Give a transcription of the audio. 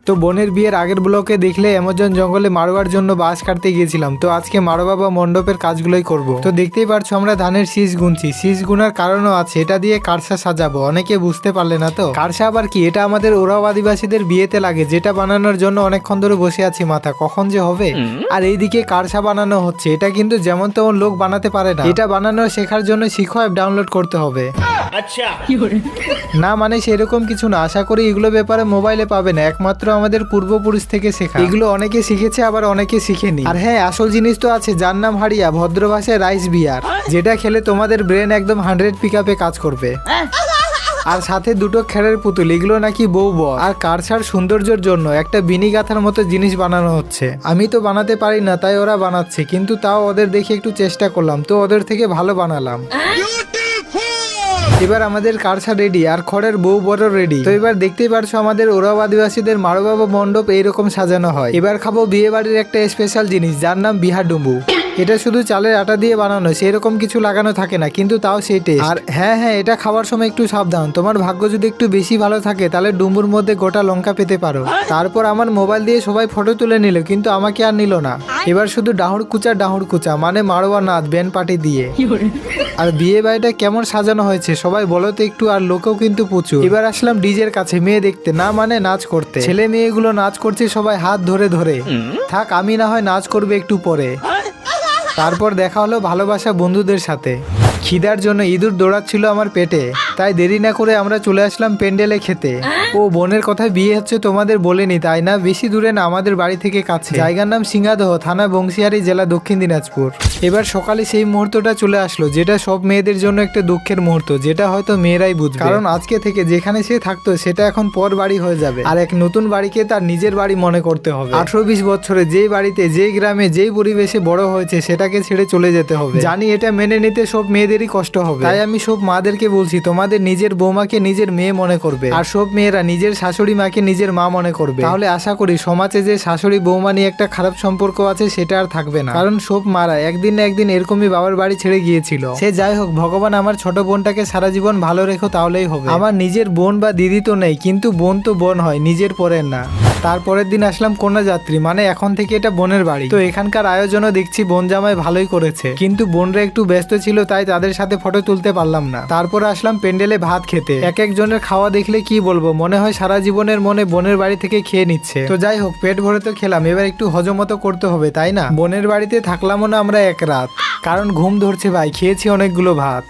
তো বোনের বিয়ের আগের ব্লকে দেখলে অ্যামাজন জঙ্গলে মাড়োয়ার জন্য বাঁশ কাটতে গিয়েছিলাম। তো আজকে মাড়োয়া বা মণ্ডপের কাজগুলোই করব। তো দেখতেই পারছো আমরা ধানের শীষ গুনছি। শীষ গুনার কারণও আছে, এটা দিয়ে কারসা সাজাবো। অনেকে বুঝতে পারলে না তো কারসা আবার কি? এটা আমাদের ওরাও আদিবাসীদের বিয়েতে লাগে, যেটা বানানোর জন্য অনেকক্ষণ ধরে বসে আছি, মাথা কখন যে হবে। আর এইদিকে কারসা বানানো হচ্ছে। এটা কিন্তু যেমন তেমন লোক বানাতে পারে না, এটা বানানো শেখার জন্য শিখো অ্যাপ ডাউনলোড করতে হবে। আচ্ছা না মানে সেরকম কিছু না, আশা করি এগুলো ব্যাপারে মোবাইলে পাবে না, একমাত্র আমাদের পূর্বপুরুষ থেকে শেখা। এগুলো অনেকে শিখেছে আবার অনেকে শিখেনি। আর হ্যাঁ, আসল জিনিস তো আছে, যার নাম হাড়িয়া, ভদ্র ভাষায় রাইস বিয়ার, যেটা খেলে তোমাদের ব্রেন একদম 100 পিকআপে কাজ করবে। আর সাথে দুটো খেরের পুতুল, এগুলো নাকি বউ বর। আর কারসার সৌন্দর্যের জন্য একটা বিনি গাথার মতো জিনিস বানানো হচ্ছে। আমি তো বানাতে পারি না, তাই ওরা বানাচ্ছে, কিন্তু তাও ওদের দেখে একটু চেষ্টা করলাম, তো ওদের থেকে ভালো বানালাম। এবার আমাদের কারসা রেডি আর খড়ের বউ বড় রেডি। তো এবার দেখতেই পারছো আমাদের ওরাও আদিবাসীদের মাড়োয়া বা মণ্ডপ এইরকম সাজানো হয়। এবার খাবো বিয়ে বাড়ির একটা স্পেশাল জিনিস, যার নাম বিহার ডুম্বু। এটা শুধু চালের আটা দিয়ে বানানো, সেরকম কিছু লাগানো থাকে না, কিন্তু তাও সেই টেস্ট। আর হ্যাঁ, এটা খাওয়ার সময় একটু সাবধান, তোমার ভাগ্য যদি একটু বেশি ভালো থাকে তাহলে ডুম্বুর মধ্যে গোটা লঙ্কা পেতে পারো। তারপর আমার মোবাইল দিয়ে সবাই ফটো তুলে নিল, কিন্তু আমাকে আর নিল না। এবার শুধু ডাহুর কুচা মানে মাড়োয়া নাচ ব্যান্ড পার্টি দিয়ে। আর বিয়ে বাড়িটা কেমন সাজানো হয়েছে সবাই বলো তো একটু, আর লোকেও কিন্তু প্রচুর। এবার আসলাম ডিজের কাছে মেয়ে দেখতে, না মানে নাচ করতে। ছেলে মেয়েগুলো নাচ করছে সবাই হাত ধরে ধরে। থাক, আমি না হয় নাচ করবে একটু পরে। তারপর দেখা হলো ভালোবাসা বন্ধুদের সাথে। খিদার জন্য ইঁদুর দৌড়াচ্ছিল আমার পেটে, তাই দেরি না করে আমরা চলে আসলাম প্যান্ডেলে খেতে। ও বোনের কথায় বিয়ে হচ্ছে তোমাদের বলেনি তাই না? বেশি দূরে না, আমাদের বাড়ি থেকে কাছে। জায়গার নাম সিংহাদহ, থানা বংশিয়ারি, জেলা দক্ষিণ দিনাজপুর। এবার সকালে সেই মুহূর্তটা চলে আসলো, যেটা সব মেয়েদের জন্য একটা দুঃখের মুহূর্ত, যেটা হয়তো মেয়েরাই বুঝবে। কারণ আজকে থেকে যেখানে সে থাকতো সেটা এখন পর বাড়ি হয়ে যাবে, আর এক নতুন বাড়িকে তার নিজের বাড়ি মনে করতে হবে। 18-20 বছরে যেই বাড়িতে, যেই গ্রামে, যেই পরিবেশে বড় হয়েছে সেটাকে ছেড়ে চলে যেতে হবে। জানি এটা মেনে নিতে সব মেয়েদেরই কষ্ট হবে, তাই আমি সব মাদেরকে বলছি তোমাদের নিজের বৌমাকে নিজের মেয়ে মনে করবে, আর সব মেয়েরা নিজের শাশুড়ি মাকে নিজের মা মনে করবে। তাহলে আশা করি সমাজে যে শাশুড়ি বৌমা নিয়ে একটা খারাপ সম্পর্ক আছে সেটা আর থাকবে না। কারণ সব মারা একদিন না একদিন এরকমই বাবার বাড়ি ছেড়ে গিয়েছিল। সে যাই হোক, ভগবান আমার ছোট বোনটাকে সারা জীবন ভালো রেখো, তাহলেই হবে। আমার নিজের বোন বা দিদি তো নেই, কিন্তু বোন তো বোন হয়, নিজের পরের না। তারপরের দিন আসলাম কন্যাযাত্রী, মানে এখন থেকে এটা বোনের বাড়ি। তো এখানকার আয়োজনও দেখছি বোন জামাই ভালোই করেছে, কিন্তু বোনরা একটু ব্যস্ত ছিল, তাই তাদের সাথে ফটো তুলতে পারলাম না। তারপর আসলাম প্যান্ডেলে ভাত খেতে। এক একজনের খাওয়া দেখলে কি বলবো, মনে হয় সারা জীবনের মনে বোনের বাড়ি থেকে খেয়ে নিচ্ছে। তো যাই হোক, পেট ভরে তো খেলাম, এবার একটু হজমতো করতে হবে তাই না? বোনের বাড়িতে থাকলামও না আমরা এক রাত, কারণ ঘুম ধরছে ভাই, খেয়েছি অনেকগুলো ভাত।